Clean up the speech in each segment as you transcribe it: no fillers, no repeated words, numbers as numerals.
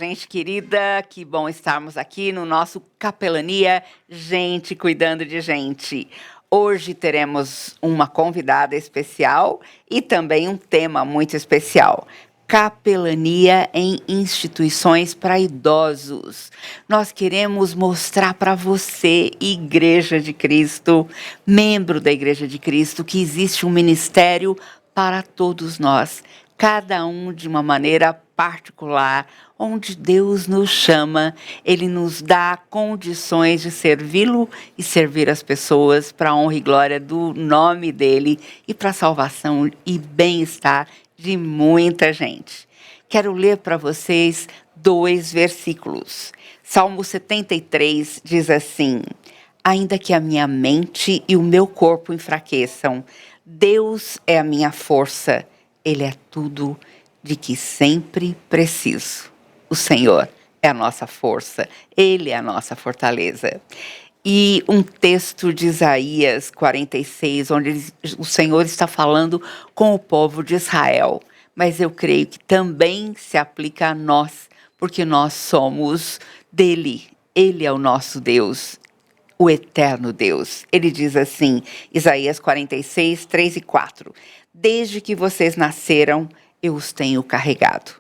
gente querida, que bom estarmos aqui no nosso Capelania, gente cuidando de gente. Hoje teremos uma convidada especial e também um tema muito especial. Capelania em instituições para idosos. Nós queremos mostrar para você, Igreja de Cristo, membro da Igreja de Cristo, que existe um ministério para todos nós, cada um de uma maneira particular, onde Deus nos chama, Ele nos dá condições de servi-lo e servir as pessoas para a honra e glória do nome dEle e para a salvação e bem-estar de muita gente. Quero ler para vocês 2 versículos. Salmo 73 diz assim: ainda que a minha mente e o meu corpo enfraqueçam, Deus é a minha força, Ele é tudo de que sempre preciso. O Senhor é a nossa força, Ele é a nossa fortaleza. E um texto de Isaías 46, onde o Senhor está falando com o povo de Israel. Mas eu creio que também se aplica a nós, porque nós somos dele. Ele é o nosso Deus, o eterno Deus. Ele diz assim, Isaías 46, 3 e 4. Desde que vocês nasceram, eu os tenho carregado.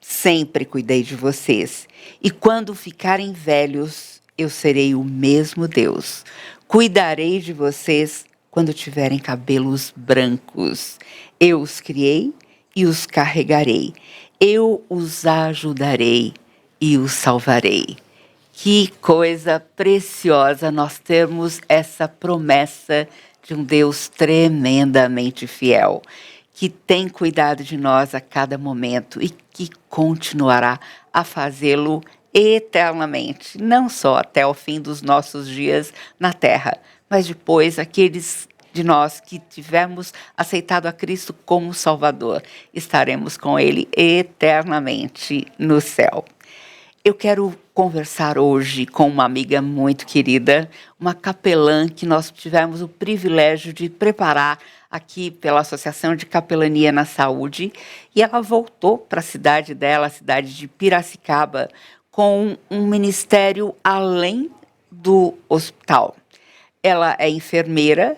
Sempre cuidei de vocês. E quando ficarem velhos, eu serei o mesmo Deus. Cuidarei de vocês quando tiverem cabelos brancos. Eu os criei e os carregarei. Eu os ajudarei e os salvarei. Que coisa preciosa nós termos essa promessa de um Deus tremendamente fiel, que tem cuidado de nós a cada momento e que continuará a fazê-lo eternamente, não só até o fim dos nossos dias na terra, mas depois aqueles de nós que tivermos aceitado a Cristo como Salvador, estaremos com Ele eternamente no céu. Eu quero conversar hoje com uma amiga muito querida, uma capelã que nós tivemos o privilégio de preparar aqui pela Associação de Capelania na Saúde, e ela voltou para a cidade dela, a cidade de Piracicaba, com um ministério além do hospital. Ela é enfermeira,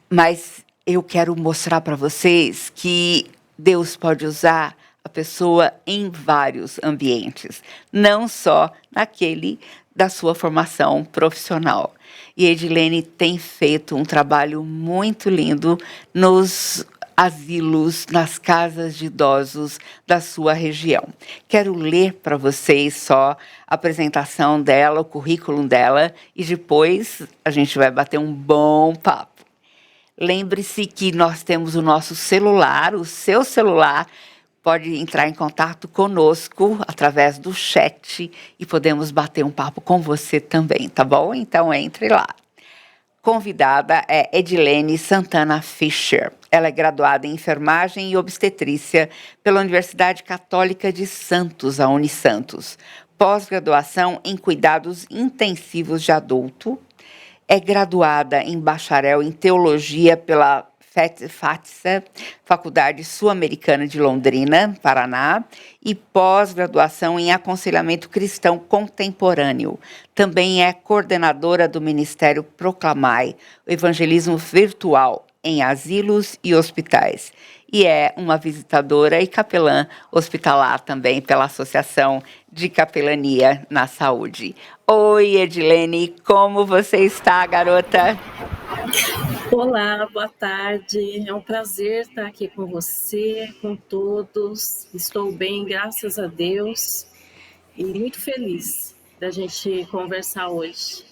mas eu quero mostrar para vocês que Deus pode usar a pessoa em vários ambientes, não só naquele da sua formação profissional. E Edilene tem feito um trabalho muito lindo nos asilos, nas casas de idosos da sua região. Quero ler para vocês só a apresentação dela, o currículo dela, e depois a gente vai bater um bom papo. Lembre-se que nós temos o nosso celular, o seu celular pode entrar em contato conosco através do chat e podemos bater um papo com você também, tá bom? Então entre lá. Convidada é Edilene Santana Fischer. Ela é graduada em enfermagem e obstetrícia pela Universidade Católica de Santos, a Unisantos. Pós-graduação em cuidados intensivos de adulto. É graduada em bacharel em teologia pela FATSA, Faculdade Sul-Americana de Londrina, Paraná, e pós-graduação em aconselhamento cristão contemporâneo. Também é coordenadora do Ministério Proclamai, o evangelismo virtual em asilos e hospitais. E é uma visitadora e capelã hospitalar também pela Associação de Capelania na Saúde. Oi, Edilene, como você está, garota? Olá, boa tarde. É um prazer estar aqui com você, com todos. Estou bem, graças a Deus, e muito feliz da gente conversar hoje.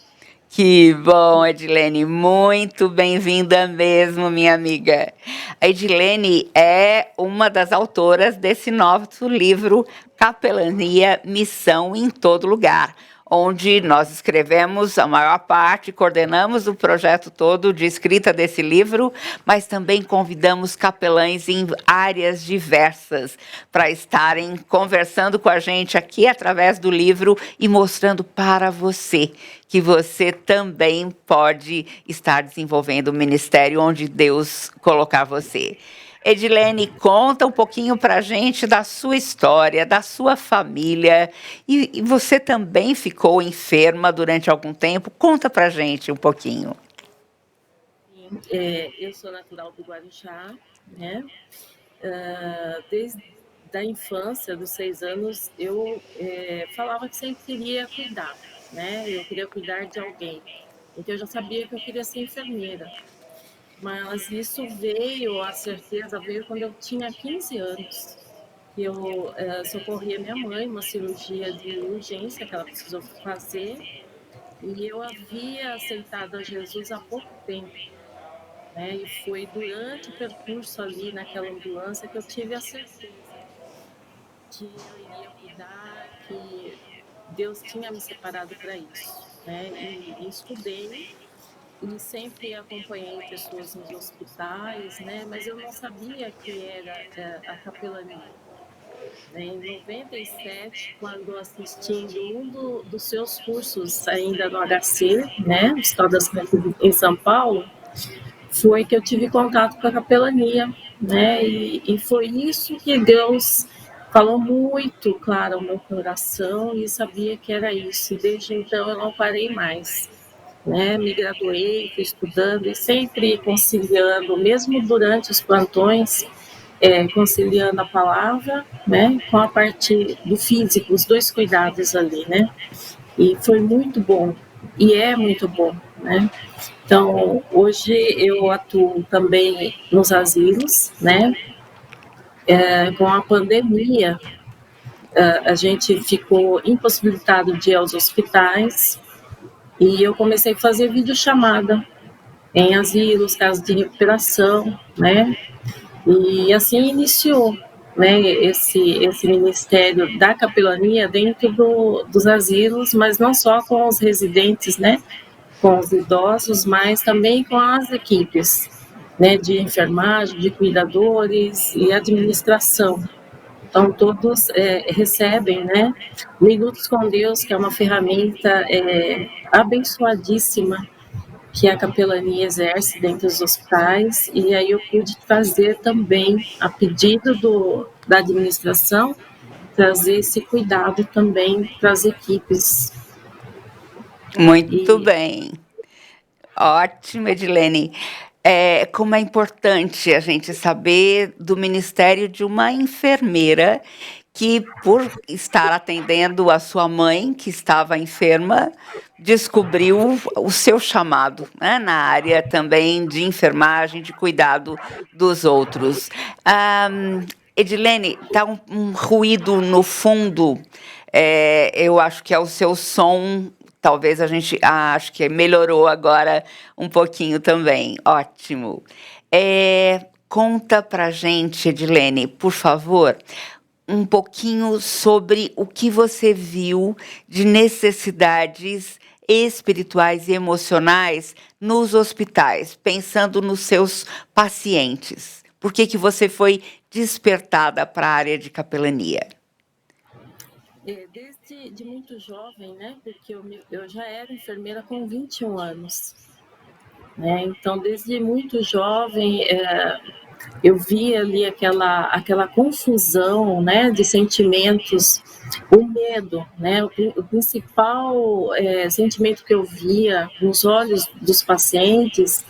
Que bom, Edilene, muito bem-vinda mesmo, minha amiga. A Edilene é uma das autoras desse novo livro, Capelania, Missão em Todo Lugar, onde nós escrevemos a maior parte, coordenamos o projeto todo de escrita desse livro, mas também convidamos capelães em áreas diversas para estarem conversando com a gente aqui através do livro e mostrando para você que você também pode estar desenvolvendo o ministério onde Deus colocar você. Edilene, conta um pouquinho para a gente da sua história, da sua família. E você também ficou enferma durante algum tempo? Conta para a gente um pouquinho. Eu sou natural do Guarujá, né? Desde a infância, dos 6 anos, eu falava que sempre queria cuidar, né? Eu queria cuidar de alguém. Então eu já sabia que eu queria ser enfermeira. Mas isso veio, a certeza veio quando eu tinha 15 anos, que eu socorri a minha mãe, uma cirurgia de urgência que ela precisou fazer, e eu havia aceitado a Jesus há pouco tempo, né? E foi durante o percurso ali naquela ambulância que eu tive a certeza que eu iria cuidar, que Deus tinha me separado para isso, né? E estudei e sempre acompanhei pessoas nos hospitais, né? Mas eu não sabia que era a capelania. Em 97, quando assistindo dos seus cursos ainda no HC, né, Escola das Crianças em São Paulo, foi que eu tive contato com a capelania, né, e foi isso que Deus falou muito claro ao meu coração e sabia que era isso. E desde então eu não parei mais, né, me graduei, fui estudando e sempre conciliando, mesmo durante os plantões, conciliando a palavra, né, com a parte do físico, os dois cuidados ali, né, e foi muito bom, e é muito bom, né. Então, hoje eu atuo também nos asilos, né, com a pandemia, a gente ficou impossibilitado de ir aos hospitais, e eu comecei a fazer videochamada em asilos, casas de recuperação, né, e assim iniciou, né, esse ministério da capelania dentro dos asilos, mas não só com os residentes, né, com os idosos, mas também com as equipes, né, de enfermagem, de cuidadores e administração. Então, todos recebem, né, Minutos com Deus, que é uma ferramenta abençoadíssima que a capelania exerce dentro dos hospitais, e aí eu pude trazer também, a pedido da administração, trazer esse cuidado também para as equipes. Muito E bem. Ótimo, Edilene. Como é importante a gente saber do ministério de uma enfermeira que, por estar atendendo a sua mãe, que estava enferma, descobriu o seu chamado, né, na área também de enfermagem, de cuidado dos outros. Edilene, está um ruído no fundo. Eu acho que é o seu som. Talvez a gente acho que melhorou agora um pouquinho também. Ótimo. Conta pra gente, Edilene, por favor, um pouquinho sobre o que você viu de necessidades espirituais e emocionais nos hospitais, pensando nos seus pacientes. Por que você foi despertada para a área de capelania? desde muito jovem, né, porque eu já era enfermeira com 21 anos, né, então desde muito jovem eu vi ali aquela confusão, né, de sentimentos, o medo, né, o principal sentimento que eu via nos olhos dos pacientes,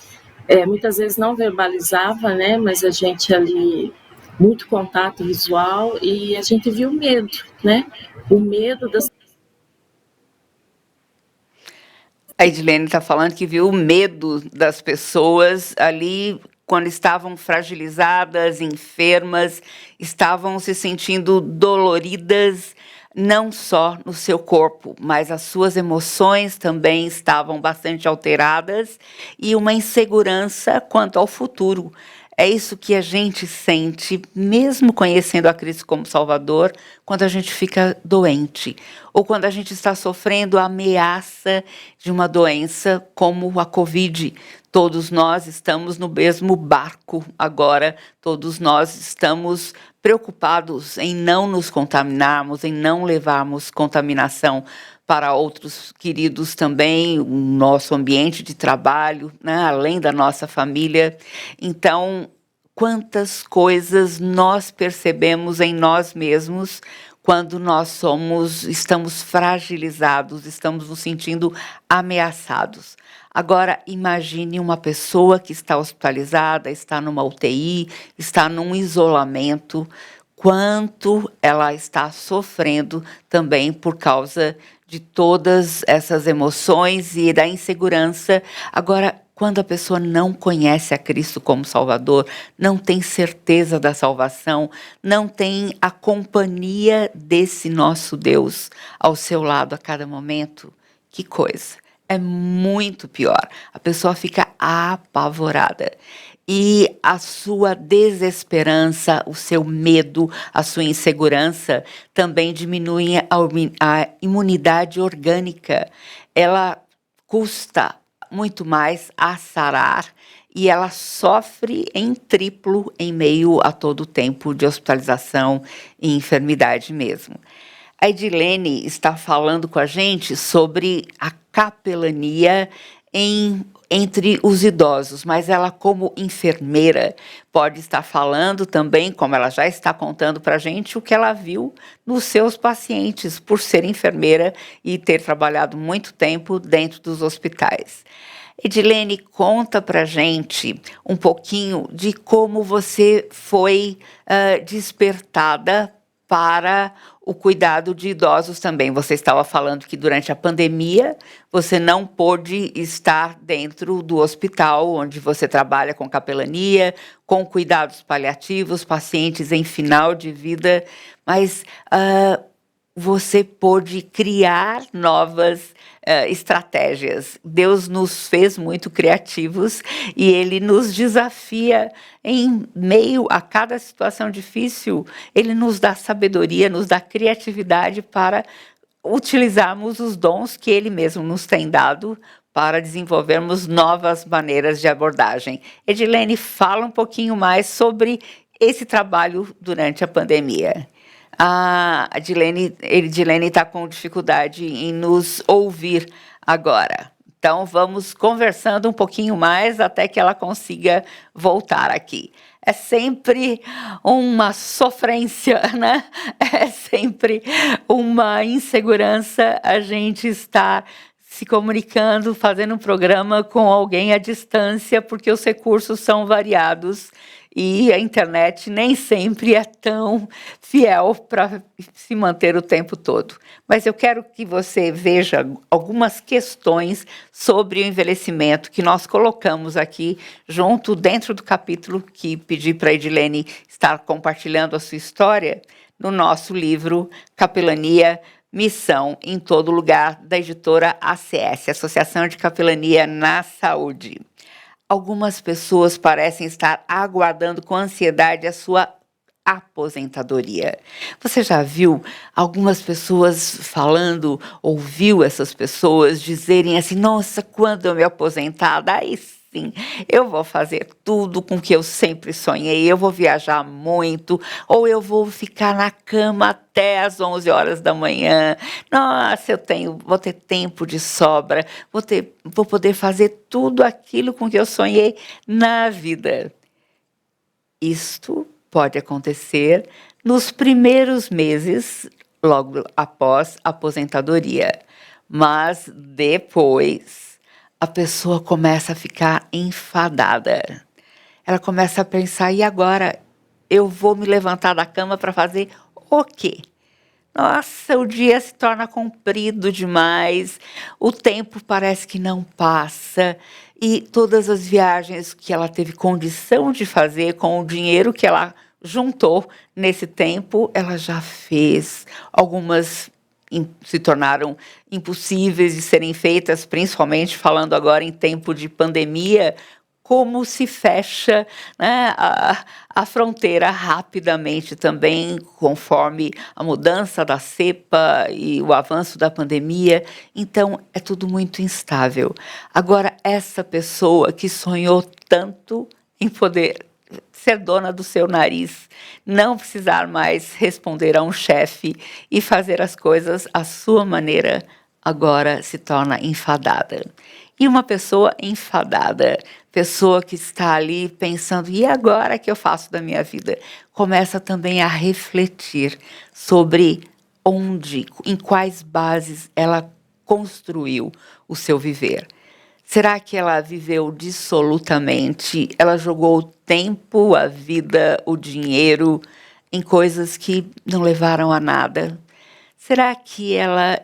muitas vezes não verbalizava, né, mas a gente ali, muito contato visual, e a gente viu o medo, né, o medo das. A Edilene está falando que viu o medo das pessoas ali quando estavam fragilizadas, enfermas, estavam se sentindo doloridas, não só no seu corpo, mas as suas emoções também estavam bastante alteradas e uma insegurança quanto ao futuro. É isso que a gente sente, mesmo conhecendo a Cristo como Salvador, quando a gente fica doente, ou quando a gente está sofrendo a ameaça de uma doença como a Covid. Todos nós estamos no mesmo barco agora, todos nós estamos preocupados em não nos contaminarmos, em não levarmos contaminação para outros queridos também, o nosso ambiente de trabalho, né, além da nossa família. Então, quantas coisas nós percebemos em nós mesmos quando nós estamos fragilizados, estamos nos sentindo ameaçados. Agora, imagine uma pessoa que está hospitalizada, está numa UTI, está num isolamento, quanto ela está sofrendo também por causa de todas essas emoções e da insegurança. Agora, quando a pessoa não conhece a Cristo como Salvador, não tem certeza da salvação, não tem a companhia desse nosso Deus ao seu lado a cada momento, que coisa! É muito pior. A pessoa fica apavorada. E a sua desesperança, o seu medo, a sua insegurança também diminuem a imunidade orgânica. Ela custa muito mais a sarar e ela sofre em triplo em meio a todo o tempo de hospitalização e enfermidade mesmo. A Edilene está falando com a gente sobre a capelania entre os idosos, mas ela, como enfermeira, pode estar falando também, como ela já está contando para a gente, o que ela viu nos seus pacientes, por ser enfermeira e ter trabalhado muito tempo dentro dos hospitais. Edilene, conta para a gente um pouquinho de como você foi despertada para o cuidado de idosos também. Você estava falando que durante a pandemia você não pôde estar dentro do hospital onde você trabalha com capelania, com cuidados paliativos, pacientes em final de vida, mas você pôde criar novas estratégias. Deus nos fez muito criativos e Ele nos desafia em meio a cada situação difícil. Ele nos dá sabedoria, nos dá criatividade para utilizarmos os dons que Ele mesmo nos tem dado para desenvolvermos novas maneiras de abordagem. Edilene, fala um pouquinho mais sobre esse trabalho durante a pandemia. A Edilene está com dificuldade em nos ouvir agora. Então, vamos conversando um pouquinho mais até que ela consiga voltar aqui. É sempre uma sofrência, né? É sempre uma insegurança a gente estar se comunicando, fazendo um programa com alguém à distância, porque os recursos são variados e a internet nem sempre é tão fiel para se manter o tempo todo. Mas eu quero que você veja algumas questões sobre o envelhecimento que nós colocamos aqui junto dentro do capítulo que pedi para a Edilene estar compartilhando a sua história no nosso livro Capelania, Missão em Todo Lugar, da editora ACS, Associação de Capelania na Saúde. Algumas pessoas parecem estar aguardando com ansiedade a sua aposentadoria. Você já viu algumas pessoas falando, ouviu essas pessoas dizerem assim: nossa, quando eu me aposentar, daí sim, eu vou fazer tudo com que eu sempre sonhei, eu vou viajar muito, ou eu vou ficar na cama até às 11 horas da manhã. Nossa, vou ter tempo de sobra, vou poder fazer tudo aquilo com que eu sonhei na vida. Isto pode acontecer nos primeiros meses, logo após a aposentadoria, mas depois a pessoa começa a ficar enfadada. Ela começa a pensar: e agora? Eu vou me levantar da cama para fazer o quê? Nossa, o dia se torna comprido demais, o tempo parece que não passa, e todas as viagens que ela teve condição de fazer com o dinheiro que ela juntou nesse tempo, ela já fez. Algumas se tornaram impossíveis de serem feitas, principalmente falando agora em tempo de pandemia, como se fecha, né, a fronteira rapidamente também, conforme a mudança da cepa e o avanço da pandemia. Então, é tudo muito instável. Agora, essa pessoa que sonhou tanto em poder ser dona do seu nariz, não precisar mais responder a um chefe e fazer as coisas à sua maneira, agora se torna enfadada. E uma pessoa enfadada, pessoa que está ali pensando, e agora que eu faço da minha vida? Começa também a refletir sobre onde, em quais bases ela construiu o seu viver. Será que ela viveu dissolutamente? Ela jogou o tempo, a vida, o dinheiro em coisas que não levaram a nada? Será que ela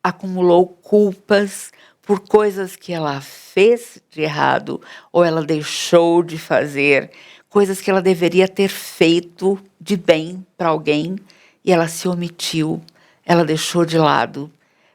acumulou culpas por coisas que ela fez de errado ou ela deixou de fazer, coisas que ela deveria ter feito de bem para alguém e ela se omitiu, ela deixou de lado?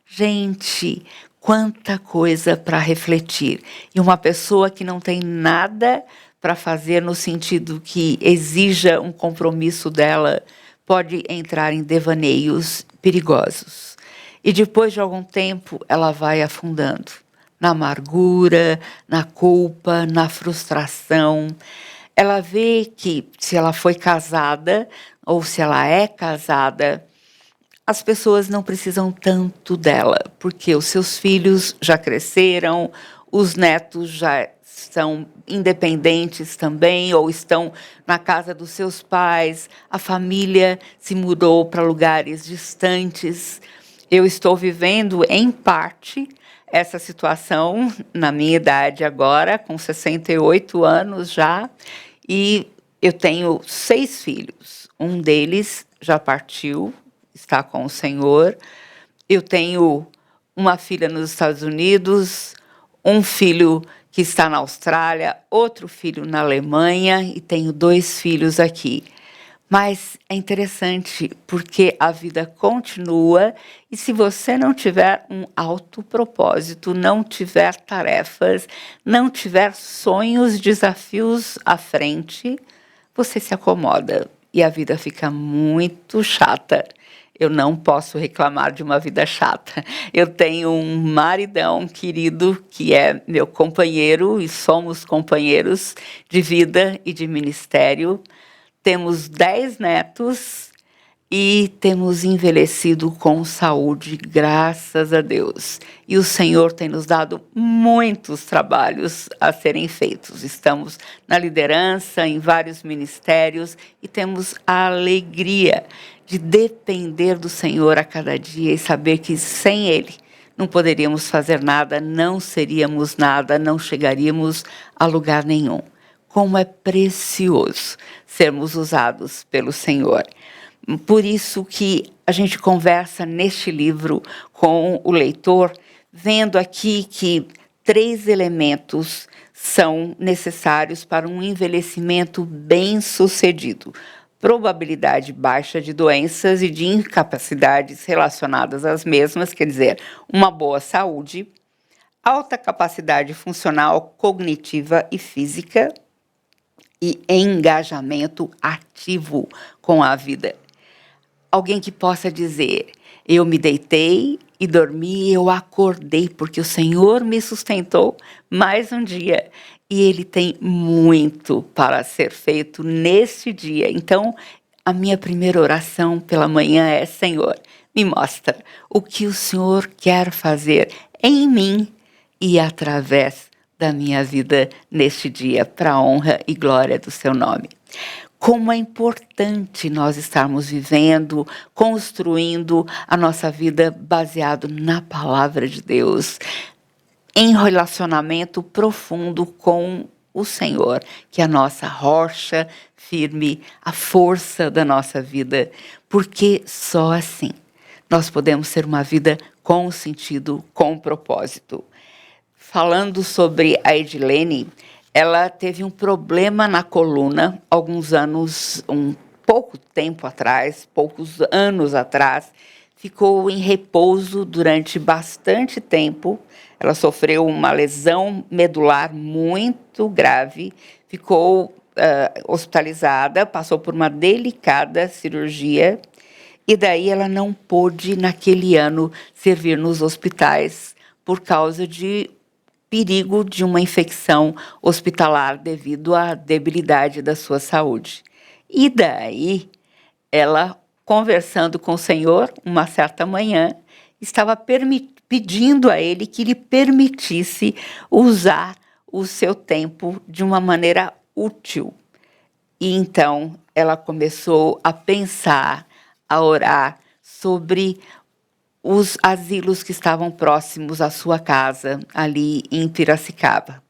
Gente, quanta coisa para refletir. E uma pessoa que não tem nada para fazer no sentido que exija um compromisso dela pode entrar em devaneios perigosos. E depois de algum tempo, ela vai afundando na amargura, na culpa, na frustração. Ela vê que se ela foi casada ou se ela é casada, as pessoas não precisam tanto dela, porque os seus filhos já cresceram, os netos já são independentes também, ou estão na casa dos seus pais, a família se mudou para lugares distantes. Eu estou vivendo, em parte, essa situação na minha idade agora, com 68 anos já, e eu tenho 6 filhos. Um deles já partiu, está com o Senhor. Eu tenho uma filha nos Estados Unidos, um filho que está na Austrália, outro filho na Alemanha e tenho 2 filhos aqui. Mas é interessante porque a vida continua e se você não tiver um alto propósito, não tiver tarefas, não tiver sonhos, desafios à frente, você se acomoda e a vida fica muito chata. Eu não posso reclamar de uma vida chata. Eu tenho um maridão querido que é meu companheiro e somos companheiros de vida e de ministério. Temos 10 netos e temos envelhecido com saúde, graças a Deus. E o Senhor tem nos dado muitos trabalhos a serem feitos. Estamos na liderança, em vários ministérios e temos a alegria de depender do Senhor a cada dia e saber que sem Ele não poderíamos fazer nada, não seríamos nada, não chegaríamos a lugar nenhum. Como é precioso sermos usados pelo Senhor. Por isso que a gente conversa neste livro com o leitor, vendo aqui que 3 elementos são necessários para um envelhecimento bem-sucedido. Probabilidade baixa de doenças e de incapacidades relacionadas às mesmas, quer dizer, uma boa saúde, alta capacidade funcional, cognitiva e física, e engajamento ativo com a vida. Alguém que possa dizer, eu me deitei e dormi, eu acordei, porque o Senhor me sustentou mais um dia. E Ele tem muito para ser feito neste dia. Então, a minha primeira oração pela manhã é, Senhor, me mostra o que o Senhor quer fazer em mim e através da minha vida neste dia, para a honra e glória do seu nome. Como é importante nós estarmos vivendo, construindo a nossa vida baseado na palavra de Deus, em relacionamento profundo com o Senhor, que é a nossa rocha firme, a força da nossa vida, porque só assim nós podemos ter uma vida com sentido, com propósito. Falando sobre a Edilene, ela teve um problema na coluna alguns anos, pouco tempo atrás, poucos anos atrás, ficou em repouso durante bastante tempo. Ela sofreu uma lesão medular muito grave, ficou hospitalizada, passou por uma delicada cirurgia e daí ela não pôde, naquele ano, servir nos hospitais por causa de perigo de uma infecção hospitalar devido à debilidade da sua saúde. E daí, ela, conversando com o Senhor, uma certa manhã, estava pedindo a ele que lhe permitisse usar o seu tempo de uma maneira útil. E então ela começou a pensar, a orar sobre os asilos que estavam próximos à sua casa, ali em Piracicaba.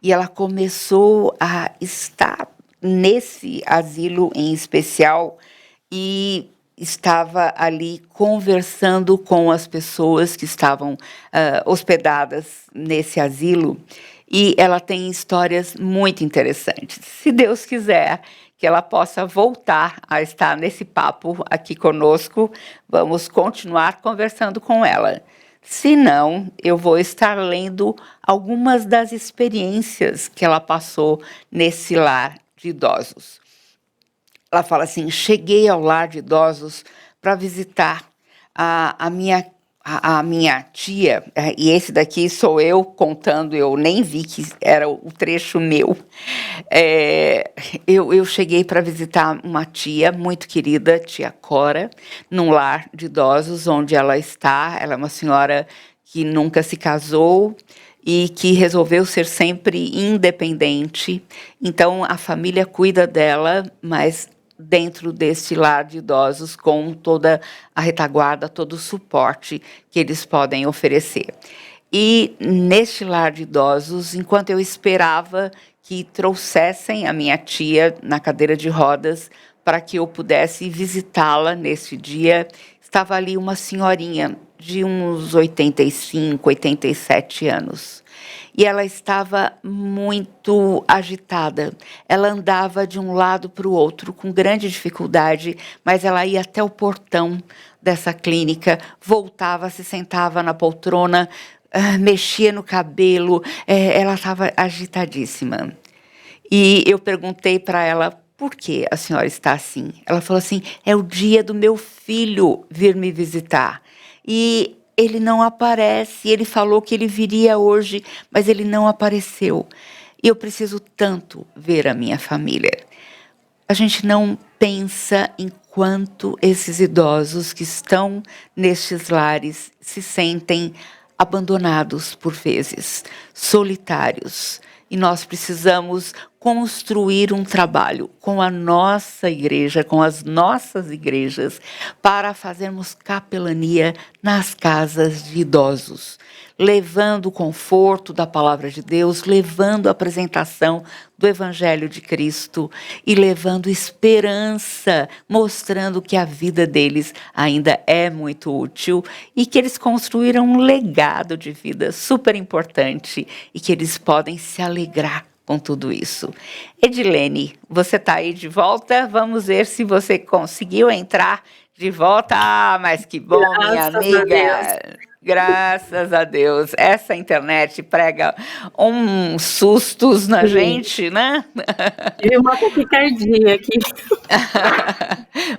E ela começou a estar nesse asilo em especial e estava ali conversando com as pessoas que estavam hospedadas nesse asilo. E ela tem histórias muito interessantes. Se Deus quiser que ela possa voltar a estar nesse papo aqui conosco, vamos continuar conversando com ela. Se não, eu vou estar lendo algumas das experiências que ela passou nesse lar de idosos. Ela fala assim: cheguei ao lar de idosos para visitar a minha tia, e esse daqui sou eu contando, eu nem vi que era o trecho meu. Eu cheguei para visitar uma tia muito querida, tia Cora, num lar de idosos onde ela está. Ela é uma senhora que nunca se casou e que resolveu ser sempre independente. Então, a família cuida dela, mas dentro desse lar de idosos, com toda a retaguarda, todo o suporte que eles podem oferecer. E neste lar de idosos, enquanto eu esperava que trouxessem a minha tia na cadeira de rodas para que eu pudesse visitá-la nesse dia, estava ali uma senhorinha de uns 85, 87 anos. E ela estava muito agitada. Ela andava de um lado para o outro com grande dificuldade, mas ela ia até o portão dessa clínica, voltava, se sentava na poltrona, mexia no cabelo, ela estava agitadíssima. E eu perguntei para ela: por que a senhora está assim? Ela falou assim: é o dia do meu filho vir me visitar. E ele não aparece. Ele falou que ele viria hoje, mas ele não apareceu. E eu preciso tanto ver a minha família. A gente não pensa em quanto esses idosos que estão nestes lares se sentem abandonados por vezes, solitários. E nós precisamos construir um trabalho com a nossa igreja, com as nossas igrejas, para fazermos capelania nas casas de idosos, levando o conforto da palavra de Deus, levando a apresentação do Evangelho de Cristo e levando esperança, mostrando que a vida deles ainda é muito útil e que eles construíram um legado de vida super importante e que eles podem se alegrar com tudo isso. Edilene, você está aí de volta? Vamos ver se você conseguiu entrar de volta. Ah, mas que bom, minha amiga. Graças a Deus. Essa internet prega uns sustos na gente, né? Tive uma taquicardia aqui.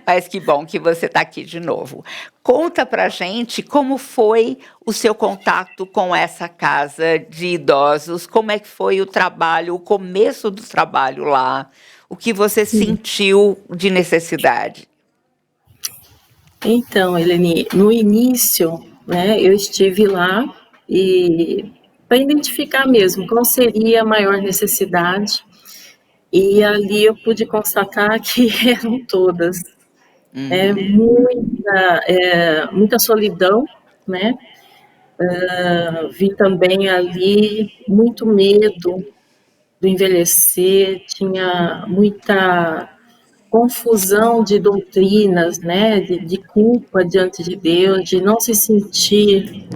Mas que bom que você está aqui de novo. Conta pra gente como foi o seu contato com essa casa de idosos, como é que foi o trabalho, o começo do trabalho lá, o que você sentiu de necessidade. Então, Eleni, no início, né, eu estive lá e para identificar mesmo qual seria a maior necessidade, e ali eu pude constatar que eram todas. Muita solidão, né? Vi também ali muito medo do envelhecer, tinha muita confusão de doutrinas, né? De culpa diante de Deus, de não se sentir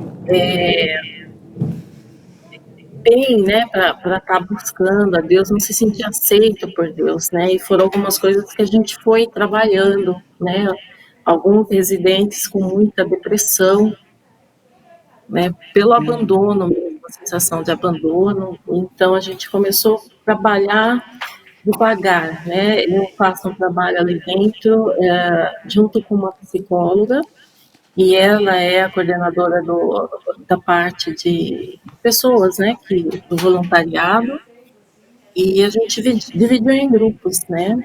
bem, né? Para estar buscando a Deus, não se sentir aceito por Deus, né? E foram algumas coisas que a gente foi trabalhando, né? Alguns residentes com muita depressão, né, pelo abandono mesmo, a sensação de abandono. Então, a gente começou a trabalhar devagar, né? Eu faço um trabalho ali dentro, junto com uma psicóloga, e ela é a coordenadora da parte de pessoas, né, do voluntariado, e a gente dividiu em grupos, né?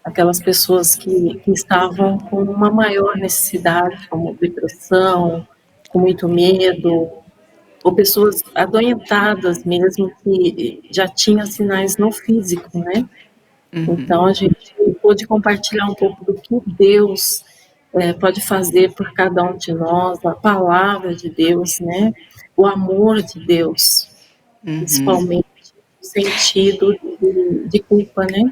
Aquelas pessoas que estavam com uma maior necessidade, como depressão, com muito medo, ou pessoas adoentadas mesmo, que já tinham sinais no físico, né? Então, a gente pôde compartilhar um pouco do que Deus pode fazer por cada um de nós, a palavra de Deus, né? O amor de Deus, principalmente no sentido de culpa, né?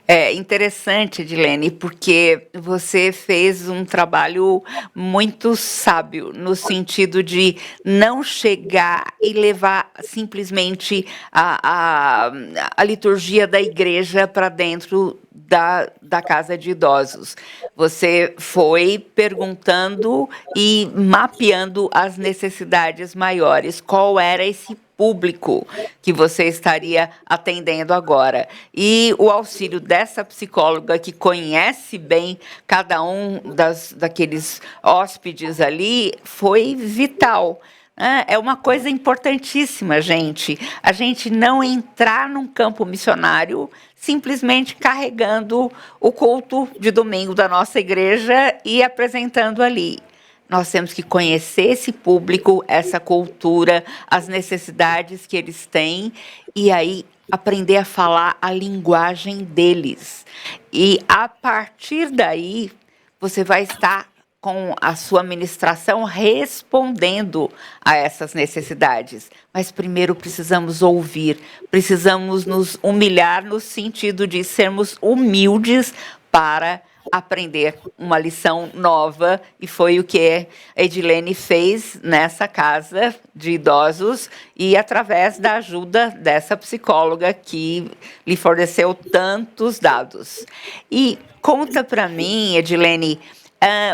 É interessante, Edilene, porque você fez um trabalho muito sábio, no sentido de não chegar e levar simplesmente a liturgia da igreja para dentro da casa de idosos. Você foi perguntando e mapeando as necessidades maiores. Qual era esse público que você estaria atendendo agora? E o auxílio dessa psicóloga que conhece bem cada um daqueles hóspedes ali foi vital. É uma coisa importantíssima, gente. A gente não entrar num campo missionário simplesmente carregando o culto de domingo da nossa igreja e apresentando ali. Nós temos que conhecer esse público, essa cultura, as necessidades que eles têm, e aí aprender a falar a linguagem deles. E a partir daí, você vai estar com a sua ministração respondendo a essas necessidades. Mas primeiro precisamos ouvir, precisamos nos humilhar no sentido de sermos humildes para aprender uma lição nova, e foi o que a Edilene fez nessa casa de idosos, e através da ajuda dessa psicóloga que lhe forneceu tantos dados. E conta para mim, Edilene,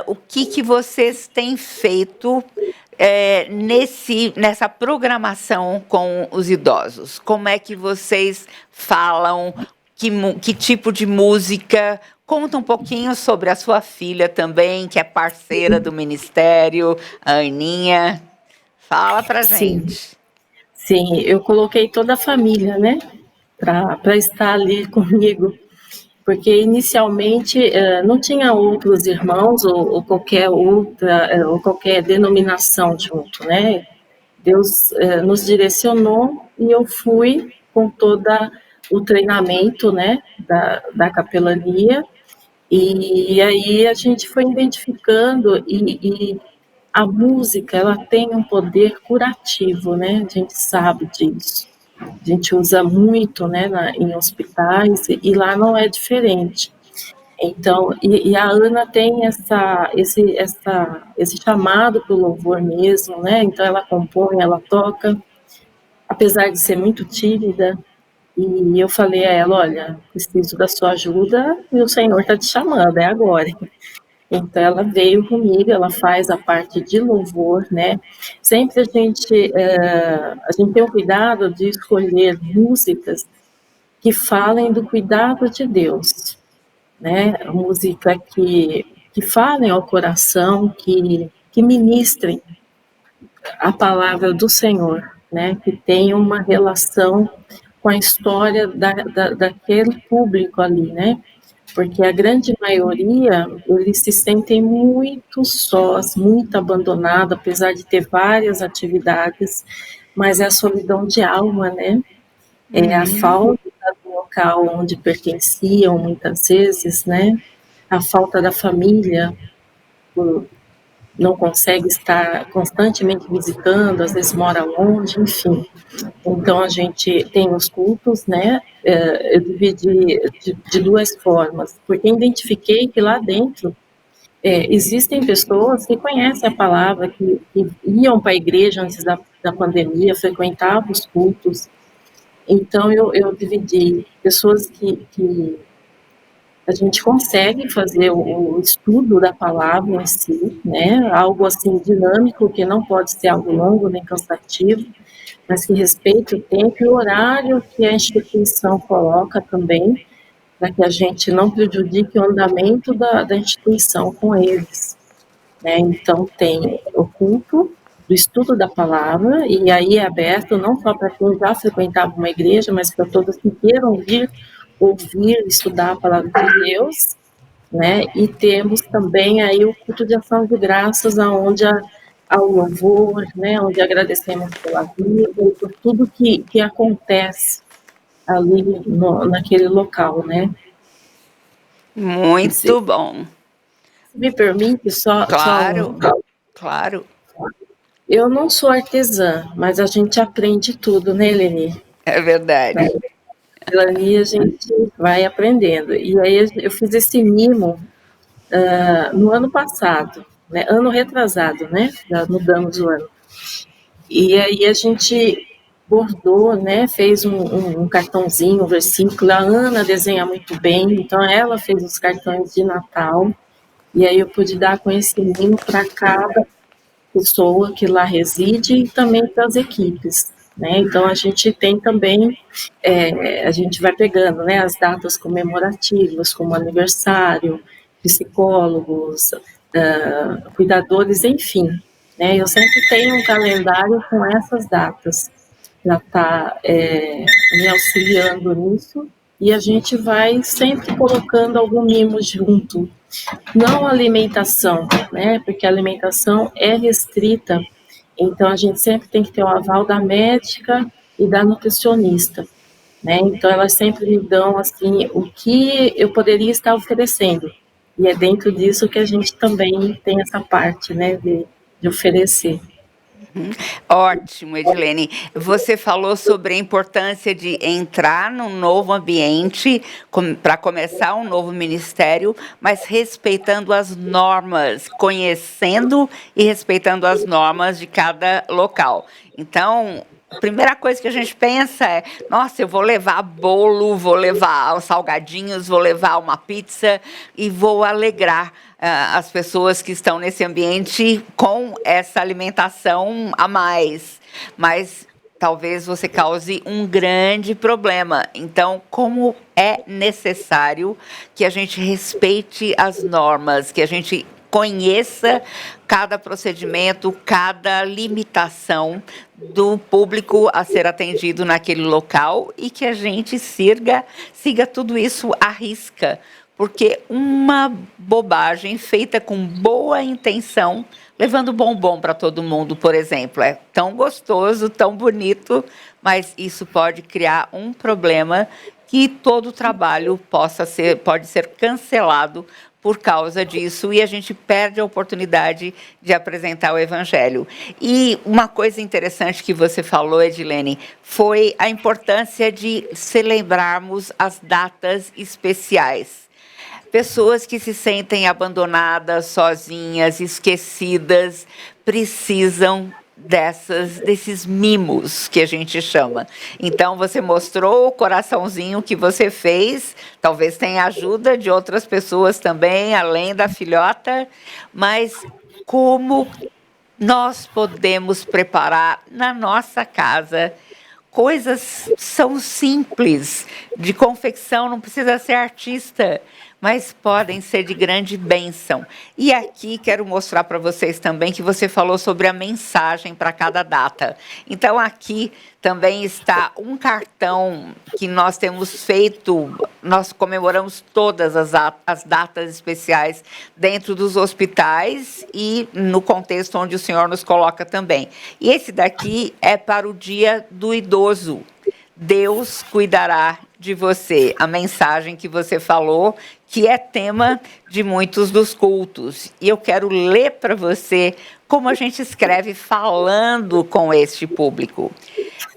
o que vocês têm feito nessa programação com os idosos? Como é que vocês falam? Que tipo de música? Conta um pouquinho sobre a sua filha também, que é parceira do ministério, a Aninha. Fala pra Sim, gente. sim, eu coloquei toda a família, né, para estar ali comigo, porque inicialmente não tinha outros irmãos ou qualquer outra, ou qualquer denominação junto, né? Deus nos direcionou e eu fui com toda o treinamento, né, da capelania, e aí a gente foi identificando e a música, ela tem um poder curativo, né? A gente sabe disso. A gente usa muito, né, em hospitais, e lá não é diferente. Então, e a Ana tem esse chamado para o louvor mesmo, né? Então, ela compõe, ela toca, apesar de ser muito tímida. E eu falei a ela: olha, preciso da sua ajuda e o Senhor está te chamando, é agora. Então, ela veio comigo, ela faz a parte de louvor, né? Sempre a gente tem o cuidado de escolher músicas que falem do cuidado de Deus, né? A música que falem ao coração, que ministrem a palavra do Senhor, né? Que tenham uma relação com a história daquele público ali, né? Porque a grande maioria, eles se sentem muito sós, muito abandonados, apesar de ter várias atividades, mas é a solidão de alma, né? É a falta do local onde pertenciam, muitas vezes, né? A falta da família, não consegue estar constantemente visitando, às vezes mora longe, enfim. Então, a gente tem os cultos, né? Eu dividi de duas formas, porque identifiquei que lá dentro existem pessoas que conhecem a palavra, que iam para a igreja antes da pandemia, frequentavam os cultos. Então, eu dividi pessoas que a gente consegue fazer o estudo da palavra em si, né? Algo assim dinâmico, que não pode ser algo longo nem cansativo, mas que respeite o tempo e o horário que a instituição coloca também, para que a gente não prejudique o andamento da instituição com eles, né? Então, tem o culto do estudo da palavra, e aí é aberto não só para quem já frequentava uma igreja, mas para todos que queiram ouvir, estudar a palavra de Deus, né? E temos também aí o culto de ação de graças, onde ao louvor, né, onde agradecemos pela vida e por tudo que acontece ali naquele local, né? Se Muito bom. me permite, Claro, claro. eu não sou artesã, mas a gente aprende tudo, né, Eleni? É verdade. Ali a gente vai aprendendo. E aí eu fiz esse mimo no ano passado, né? Ano retrasado, né? Já mudamos o ano. E aí a gente bordou, né? Fez um cartãozinho, um versículo. A Ana desenha muito bem, então ela fez os cartões de Natal. E aí eu pude dar conhecimento para cada pessoa que lá reside e também para as equipes. Né? Então a gente tem também, a gente vai pegando, né, as datas comemorativas, como aniversário, psicólogos, cuidadores, enfim. Né? Eu sempre tenho um calendário com essas datas para estar me auxiliando nisso e a gente vai sempre colocando algum mimo junto. Não alimentação, né? Porque a alimentação é restrita, então a gente sempre tem que ter o aval da médica e da nutricionista, né? Então elas sempre me dão assim o que eu poderia estar oferecendo. E é dentro disso que a gente também tem essa parte, né, de oferecer. Ótimo, Edilene. Você falou sobre a importância de entrar num novo ambiente para começar um novo ministério, mas respeitando as normas, conhecendo e respeitando as normas de cada local. Então, a primeira coisa que a gente pensa é: nossa, eu vou levar bolo, vou levar os salgadinhos, vou levar uma pizza e vou alegrar as pessoas que estão nesse ambiente com essa alimentação a mais. Mas talvez você cause um grande problema. Então, como é necessário que a gente respeite as normas, que a gente conheça cada procedimento, cada limitação do público a ser atendido naquele local e que a gente siga tudo isso à risca, porque uma bobagem feita com boa intenção, levando bombom para todo mundo, por exemplo, é tão gostoso, tão bonito, mas isso pode criar um problema que todo o trabalho pode ser cancelado por causa disso, e a gente perde a oportunidade de apresentar o Evangelho. E uma coisa interessante que você falou, Edilene, foi a importância de celebrarmos as datas especiais. Pessoas que se sentem abandonadas, sozinhas, esquecidas, precisam desses mimos que a gente chama. Então, você mostrou o coraçãozinho que você fez, talvez tenha ajuda de outras pessoas também, além da filhota, mas como nós podemos preparar na nossa casa coisas são simples, de confecção, não precisa ser artista, mas podem ser de grande bênção. E aqui quero mostrar para vocês também que você falou sobre a mensagem para cada data. Então, aqui também está um cartão que nós temos feito, nós comemoramos todas as datas especiais dentro dos hospitais e no contexto onde o Senhor nos coloca também. E esse daqui é para o Dia do Idoso. Deus cuidará de você. A mensagem que você falou, que é tema de muitos dos cultos. E eu quero ler para você como a gente escreve falando com este público.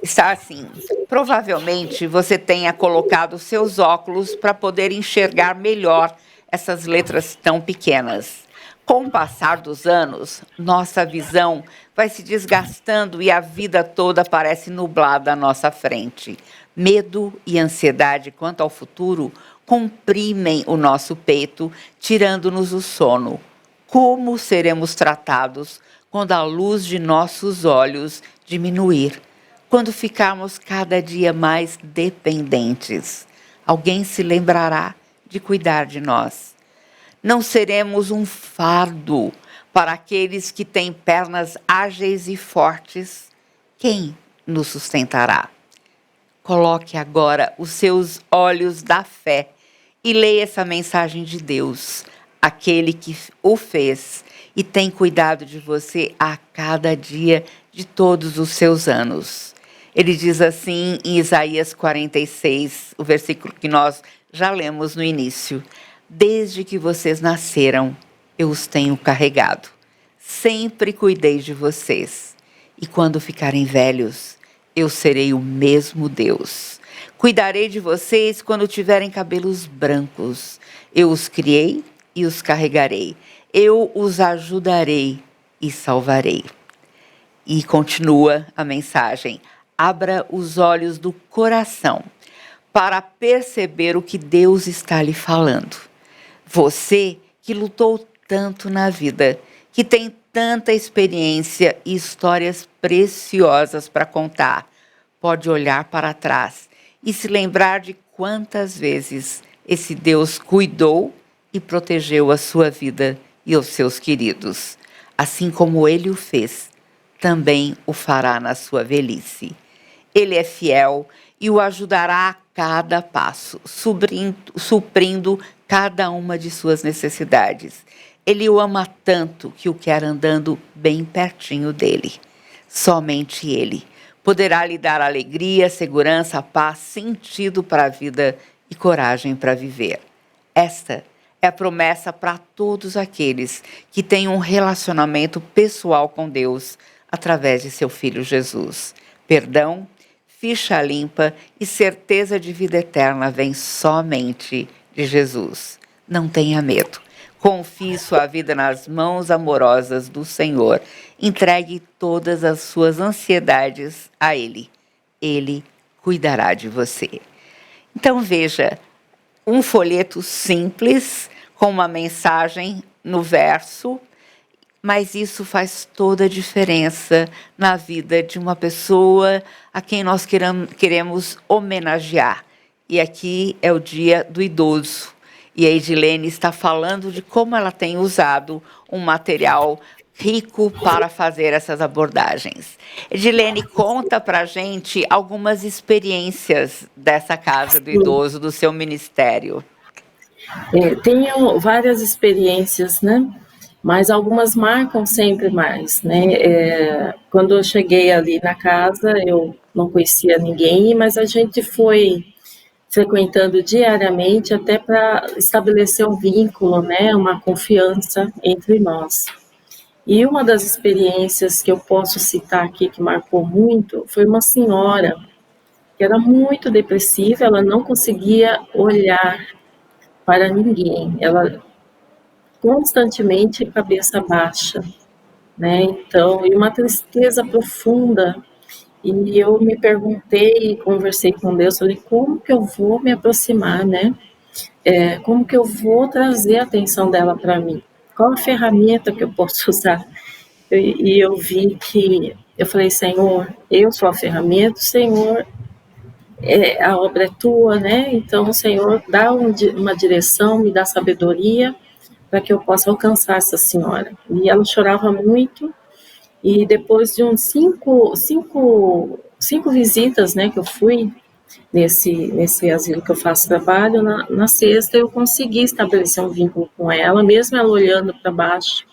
Está assim: provavelmente você tenha colocado seus óculos para poder enxergar melhor essas letras tão pequenas. Com o passar dos anos, nossa visão vai se desgastando e a vida toda parece nublada à nossa frente. Medo e ansiedade quanto ao futuro comprimem o nosso peito, tirando-nos o sono. Como seremos tratados quando a luz de nossos olhos diminuir? Quando ficarmos cada dia mais dependentes? Alguém se lembrará de cuidar de nós. Não seremos um fardo para aqueles que têm pernas ágeis e fortes. Quem nos sustentará? Coloque agora os seus olhos da fé e leia essa mensagem de Deus, aquele que o fez e tem cuidado de você a cada dia de todos os seus anos. Ele diz assim em Isaías 46, o versículo que nós já lemos no início: desde que vocês nasceram, eu os tenho carregado. Sempre cuidei de vocês. E quando ficarem velhos, eu serei o mesmo Deus. Cuidarei de vocês quando tiverem cabelos brancos. Eu os criei e os carregarei. Eu os ajudarei e salvarei. E continua a mensagem: abra os olhos do coração para perceber o que Deus está lhe falando. Você que lutou tanto na vida, que tem tanta experiência e histórias preciosas para contar, pode olhar para trás e se lembrar de quantas vezes esse Deus cuidou e protegeu a sua vida e os seus queridos. Assim como ele o fez, também o fará na sua velhice. Ele é fiel e o ajudará a cada passo, suprindo cada uma de suas necessidades. Ele o ama tanto que o quer andando bem pertinho dele. Somente ele poderá lhe dar alegria, segurança, paz, sentido para a vida e coragem para viver. Esta é a promessa para todos aqueles que têm um relacionamento pessoal com Deus através de seu Filho Jesus. Perdão, ficha limpa e certeza de vida eterna vem somente de Jesus. Não tenha medo. Confie sua vida nas mãos amorosas do Senhor. Entregue todas as suas ansiedades a Ele. Ele cuidará de você. Então veja, um folheto simples, com uma mensagem no verso, mas isso faz toda a diferença na vida de uma pessoa a quem nós queremos homenagear. E aqui é o Dia do Idoso. E a Edilene está falando de como ela tem usado um material rico para fazer essas abordagens. Edilene, conta para a gente algumas experiências dessa Casa do Idoso, do seu ministério. Tenho várias experiências, né? Mas algumas marcam sempre mais, né? Quando eu cheguei ali na casa, eu não conhecia ninguém, mas a gente foi frequentando diariamente até para estabelecer um vínculo, né? Uma confiança entre nós. E uma das experiências que eu posso citar aqui que marcou muito foi uma senhora que era muito depressiva, ela não conseguia olhar para ninguém, ela constantemente cabeça baixa, né? Então, e uma tristeza profunda. E eu me perguntei, conversei com Deus, falei, como que eu vou me aproximar, né? Como que eu vou trazer a atenção dela para mim? Qual a ferramenta que eu posso usar? E eu vi que, eu falei, Senhor, eu sou a ferramenta, Senhor, a obra é tua, né? Então, Senhor, dá uma direção, me dá sabedoria para que eu possa alcançar essa senhora. E ela chorava muito, e depois de uns cinco visitas, né, que eu fui nesse asilo que eu faço trabalho, na sexta eu consegui estabelecer um vínculo com ela, mesmo ela olhando para baixo,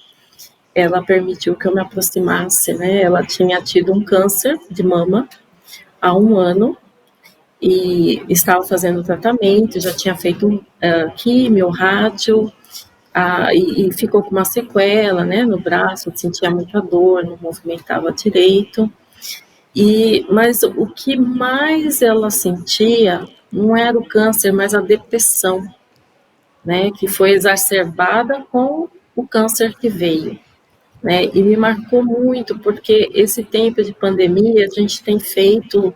ela permitiu que eu me aproximasse, né? Ela tinha tido um câncer de mama há 1 ano, e estava fazendo tratamento, já tinha feito químio, rádio, e ficou com uma sequela, né, no braço, sentia muita dor, não movimentava direito. Mas o que mais ela sentia não era o câncer, mas a depressão, né, que foi exacerbada com o câncer que veio, né, e me marcou muito, porque esse tempo de pandemia a gente tem feito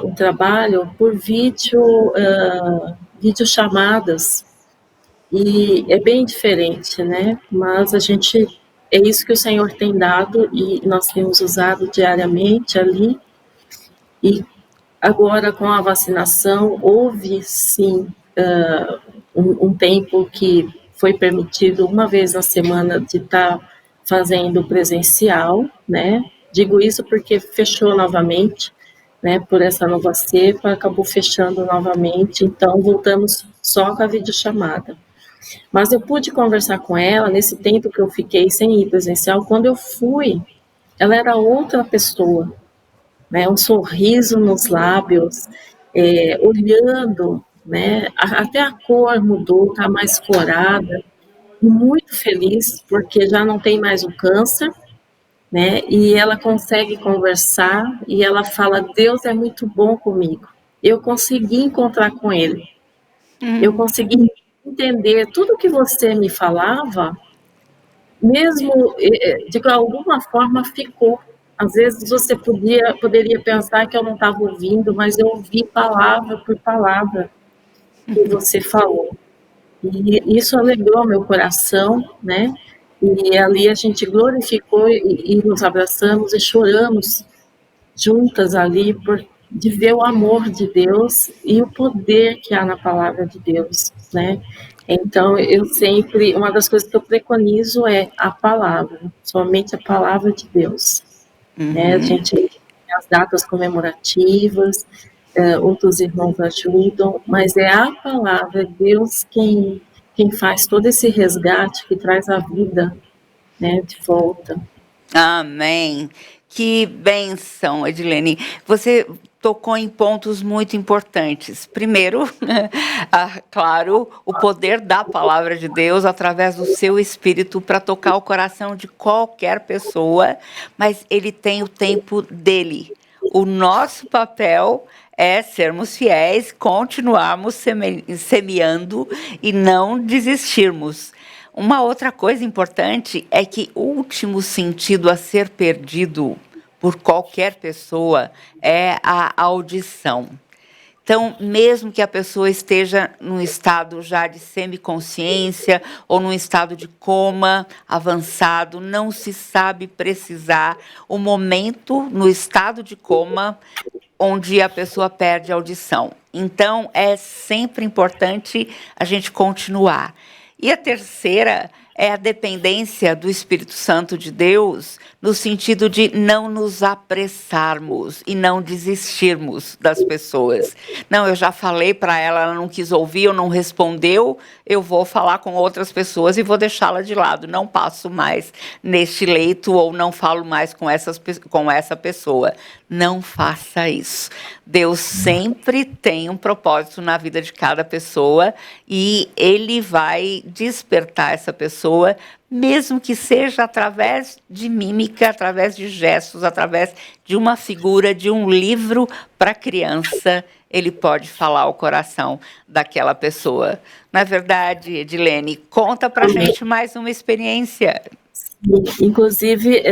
um trabalho por videochamadas, e é bem diferente, né? Mas é isso que o Senhor tem dado e nós temos usado diariamente ali. E agora com a vacinação houve sim um tempo que foi permitido uma vez na semana de estar fazendo presencial, né? Digo isso porque fechou novamente, né? Por essa nova cepa acabou fechando novamente, então voltamos só com a videochamada. Mas eu pude conversar com ela nesse tempo que eu fiquei sem ir presencial. Quando eu fui, ela era outra pessoa, né? Um sorriso nos lábios, olhando, né? Até a cor mudou, está mais corada, muito feliz porque já não tem mais o câncer, né? E ela consegue conversar e ela fala: Deus é muito bom comigo. Eu consegui encontrar com Ele. Eu consegui entender tudo que você me falava, mesmo de alguma forma ficou. Às vezes você poderia pensar que eu não estava ouvindo, mas eu ouvi palavra por palavra que você falou. E isso alegrou meu coração, né? E ali a gente glorificou e nos abraçamos e choramos juntas ali de ver o amor de Deus e o poder que há na palavra de Deus, né? Então, eu sempre, uma das coisas que eu preconizo é a palavra, somente a palavra de Deus, né? A gente tem as datas comemorativas, outros irmãos ajudam, mas é a palavra, é Deus quem faz todo esse resgate, que traz a vida, né, de volta. Amém. Que bênção, Edilene. Você tocou em pontos muito importantes. Primeiro, claro, o poder da palavra de Deus através do seu espírito para tocar o coração de qualquer pessoa, mas ele tem o tempo dele. O nosso papel é sermos fiéis, continuarmos semeando e não desistirmos. Uma outra coisa importante é que o último sentido a ser perdido por qualquer pessoa é a audição. Então, mesmo que a pessoa esteja num estado já de semiconsciência ou num estado de coma avançado, não se sabe precisar o momento no estado de coma onde a pessoa perde a audição. Então, é sempre importante a gente continuar. E a terceira é a dependência do Espírito Santo de Deus, no sentido de não nos apressarmos e não desistirmos das pessoas. Não, eu já falei para ela, ela não quis ouvir ou não respondeu, eu vou falar com outras pessoas e vou deixá-la de lado. Não passo mais neste leito ou não falo mais com essa pessoa. Não faça isso. Deus sempre tem um propósito na vida de cada pessoa e Ele vai despertar essa pessoa, mesmo que seja através de mímica, através de gestos, através de uma figura, de um livro para criança, Ele pode falar ao coração daquela pessoa. Não é verdade, Edilene? Conta para a gente mais uma experiência. Inclusive,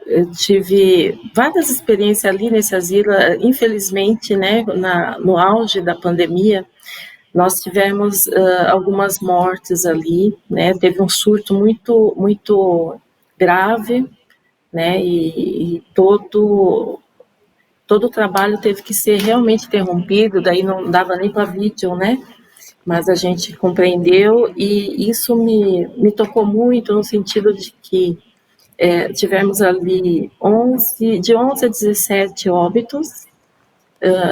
eu tive várias experiências ali nesse asilo. Infelizmente, né, no auge da pandemia, nós tivemos algumas mortes ali, né? Teve um surto muito grave, né? E todo o trabalho teve que ser realmente interrompido. Daí não dava nem para vídeo, né? Mas a gente compreendeu e isso me tocou muito no sentido de que tivemos ali de 11 a 17 óbitos,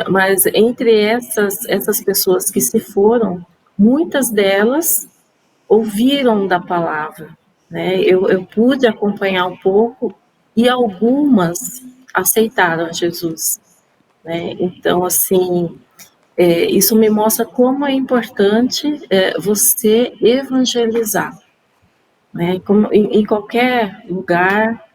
mas entre essas pessoas que se foram, muitas delas ouviram da palavra, né? Eu pude acompanhar um pouco e algumas aceitaram Jesus, né? Então, assim, isso me mostra como é importante você evangelizar, né? Como, em qualquer lugar,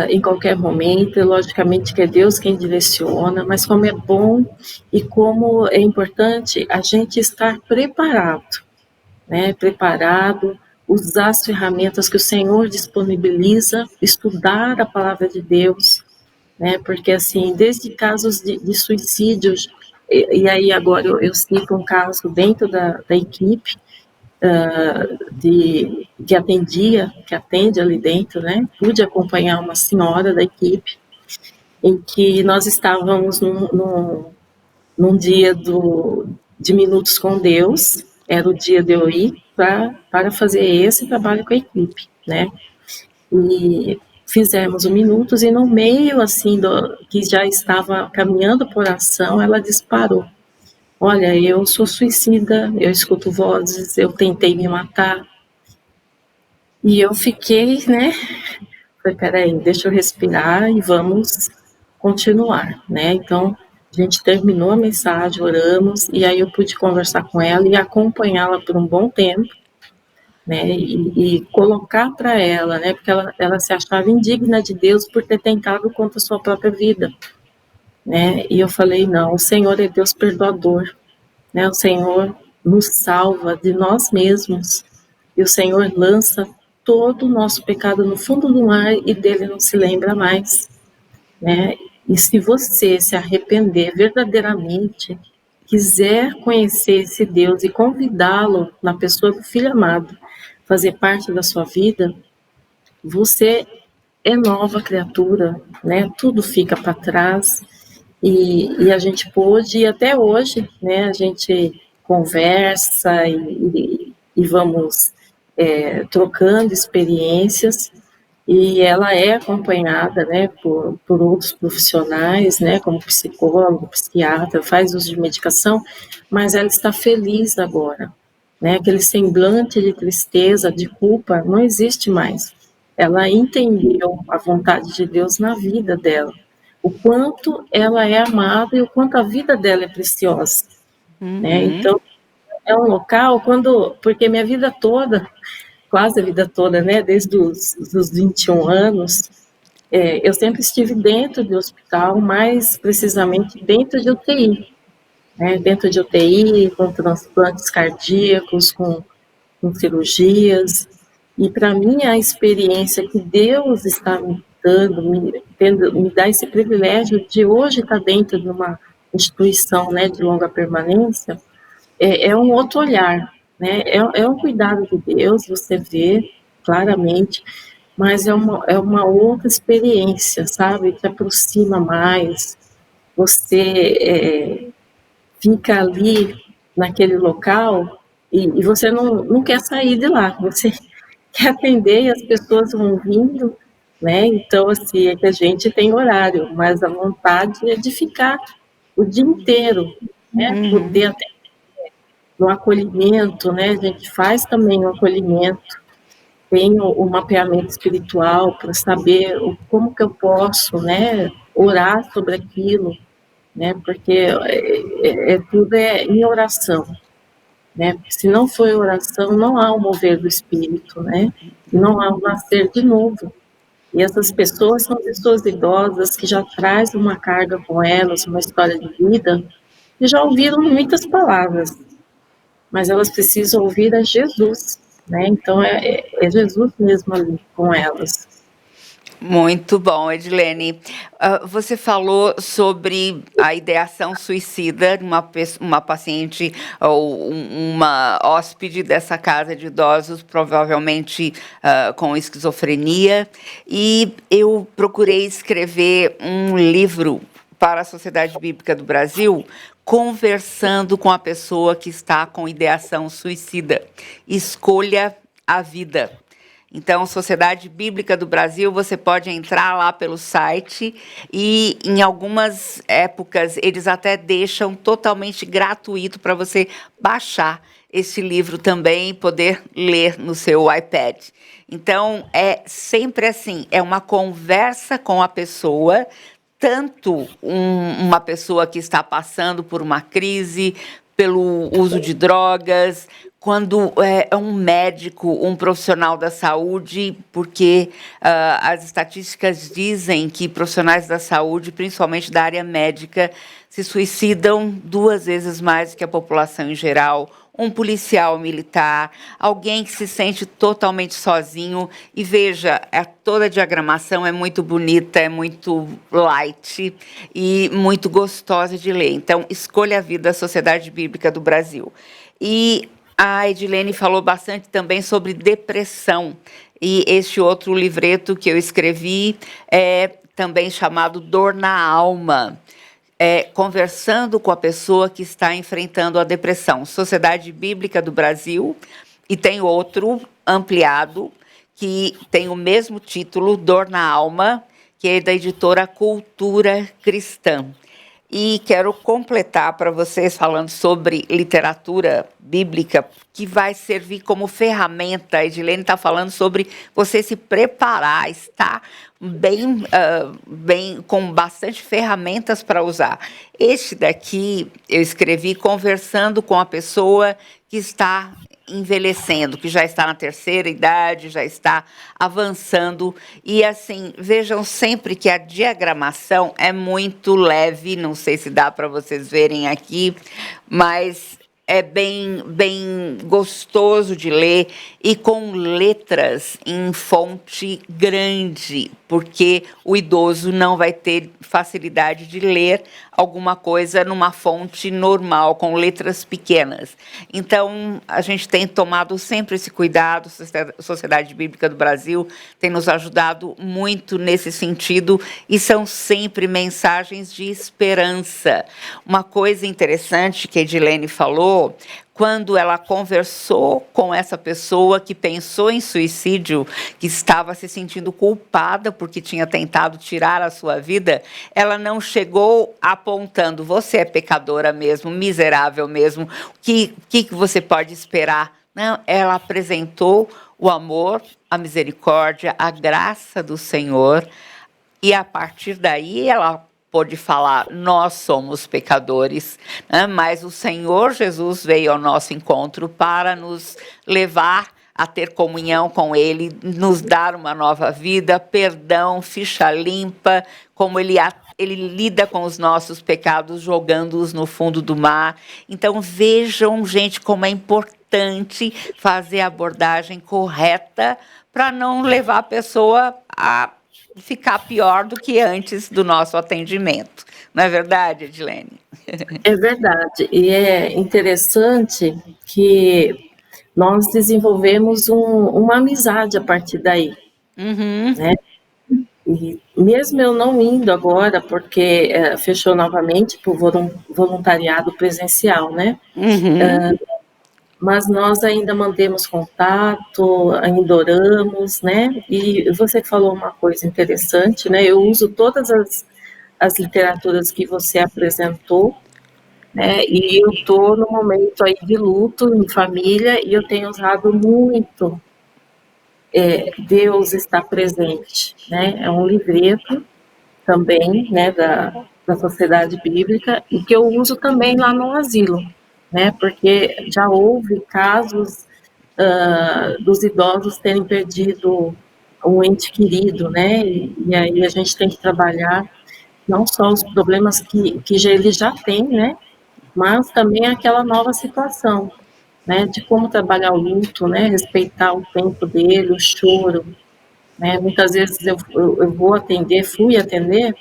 em qualquer momento, logicamente que é Deus quem direciona, mas como é bom e como é importante a gente estar preparado, né? Preparado, usar as ferramentas que o Senhor disponibiliza, estudar a palavra de Deus, né? Porque assim, desde casos de suicídios, e aí agora eu cito um caso dentro da equipe, que atende ali dentro, né? Pude acompanhar uma senhora da equipe em que nós estávamos num dia de Minutos com Deus, era o dia de eu ir para fazer esse trabalho com a equipe, né? E fizemos o Minutos e no meio, assim, que já estava caminhando por ação, ela disparou. Olha, eu sou suicida, eu escuto vozes, eu tentei me matar. E eu fiquei, né? Falei, peraí, deixa eu respirar e vamos continuar, né? Então, a gente terminou a mensagem, oramos, e aí eu pude conversar com ela e acompanhá-la por um bom tempo, né? E colocar para ela, né? Porque ela se achava indigna de Deus por ter tentado contra a sua própria vida, né? E eu falei, não, o Senhor é Deus perdoador, né? O Senhor nos salva de nós mesmos, e o Senhor lança todo o nosso pecado no fundo do mar e dele não se lembra mais, né? E se você se arrepender verdadeiramente, quiser conhecer esse Deus e convidá-lo na pessoa do Filho amado, fazer parte da sua vida, você é nova criatura, né? Tudo fica para trás e a gente pôde, e até hoje, né? A gente conversa e vamos trocando experiências, e ela é acompanhada, né, por outros profissionais, né, como psicólogo, psiquiatra, faz uso de medicação, mas ela está feliz agora, né, aquele semblante de tristeza, de culpa, não existe mais. Ela entendeu a vontade de Deus na vida dela, o quanto ela é amada e o quanto a vida dela é preciosa, né, Uhum. então é um local, porque minha vida toda, quase a vida toda, né, desde os 21 anos, eu sempre estive dentro de hospital, mais precisamente dentro de UTI, né, dentro de UTI, com transplantes cardíacos, com cirurgias, e para mim a experiência que Deus está me dando, me dá esse privilégio de hoje estar dentro de uma instituição, né, de longa permanência, é um outro olhar, né? É um cuidado de Deus, você vê claramente, mas é uma outra experiência, sabe? Que aproxima mais, você fica ali naquele local e você não quer sair de lá, você quer atender e as pessoas vão vindo, né? Então, assim, é que a gente tem horário, mas a vontade é de ficar o dia inteiro, né? Uhum. Poder até no acolhimento, né? A gente faz também o acolhimento, tem o mapeamento espiritual para saber como que eu posso, né? Orar sobre aquilo, né? Porque tudo é em oração, né? Porque se não for oração, não há o mover do espírito, né? Não há o nascer de novo. E essas pessoas são pessoas idosas que já trazem uma carga com elas, uma história de vida, e já ouviram muitas palavras, mas elas precisam ouvir a Jesus, né? Então é Jesus mesmo ali com elas. Muito bom, Edilene. Você falou sobre a ideação suicida de uma paciente ou uma hóspede dessa casa de idosos, provavelmente com esquizofrenia, e eu procurei escrever um livro para a Sociedade Bíblica do Brasil, conversando com a pessoa que está com ideação suicida. Escolha a vida. Então, Sociedade Bíblica do Brasil, você pode entrar lá pelo site e, em algumas épocas, eles até deixam totalmente gratuito para você baixar esse livro também e poder ler no seu iPad. Então, é sempre assim, é uma conversa com a pessoa, tanto uma pessoa que está passando por uma crise, pelo uso de drogas, quando é um médico, um profissional da saúde, porque as estatísticas dizem que profissionais da saúde, principalmente da área médica, se suicidam 2 vezes mais que a população em geral. Um policial militar, alguém que se sente totalmente sozinho. E veja, toda a diagramação é muito bonita, é muito light e muito gostosa de ler. Então, Escolha a Vida, Sociedade Bíblica do Brasil. E a Edilene falou bastante também sobre depressão. E este outro livreto que eu escrevi é também chamado Dor na Alma. Conversando com a pessoa que está enfrentando a depressão. Sociedade Bíblica do Brasil, e tem outro ampliado, que tem o mesmo título, Dor na Alma, que é da editora Cultura Cristã. E quero completar para vocês falando sobre literatura bíblica, que vai servir como ferramenta. A Edilene está falando sobre você se preparar, estar bem com bastante ferramentas para usar. Este daqui eu escrevi conversando com a pessoa que está envelhecendo, que já está na terceira idade, já está avançando. E assim, vejam sempre que a diagramação é muito leve, não sei se dá para vocês verem aqui, mas é bem gostoso de ler e com letras em fonte grande, porque o idoso não vai ter facilidade de ler alguma coisa numa fonte normal, com letras pequenas. Então, a gente tem tomado sempre esse cuidado, a Sociedade Bíblica do Brasil tem nos ajudado muito nesse sentido, e são sempre mensagens de esperança. Uma coisa interessante que a Edilene falou, quando ela conversou com essa pessoa que pensou em suicídio, que estava se sentindo culpada porque tinha tentado tirar a sua vida, ela não chegou apontando, você é pecadora mesmo, miserável mesmo, o que você pode esperar? Não, ela apresentou o amor, a misericórdia, a graça do Senhor, e a partir daí ela pôde falar, nós somos pecadores, né? Mas o Senhor Jesus veio ao nosso encontro para nos levar a ter comunhão com Ele, nos dar uma nova vida, perdão, ficha limpa, como Ele lida com os nossos pecados, jogando-os no fundo do mar. Então, vejam, gente, como é importante fazer a abordagem correta para não levar a pessoa a ficar pior do que antes do nosso atendimento. Não é verdade, Edilene? É verdade. E é interessante que nós desenvolvemos uma amizade a partir daí. Uhum. Né? E mesmo eu não indo agora, porque fechou novamente para o voluntariado presencial, né? Uhum. Mas nós ainda mantemos contato, ainda oramos, né? E você falou uma coisa interessante, né? Eu uso todas as literaturas que você apresentou, né? E eu estou no momento aí de luto em família e eu tenho usado muito Deus está presente, né? É um livreto também, né, da Sociedade Bíblica, e que eu uso também lá no asilo, né, porque já houve casos dos idosos terem perdido um ente querido, né, e aí a gente tem que trabalhar não só os problemas que ele já tem, né, mas também aquela nova situação, né, de como trabalhar o luto, né, respeitar o tempo dele, o choro, né, muitas vezes eu vou atender, fui atender,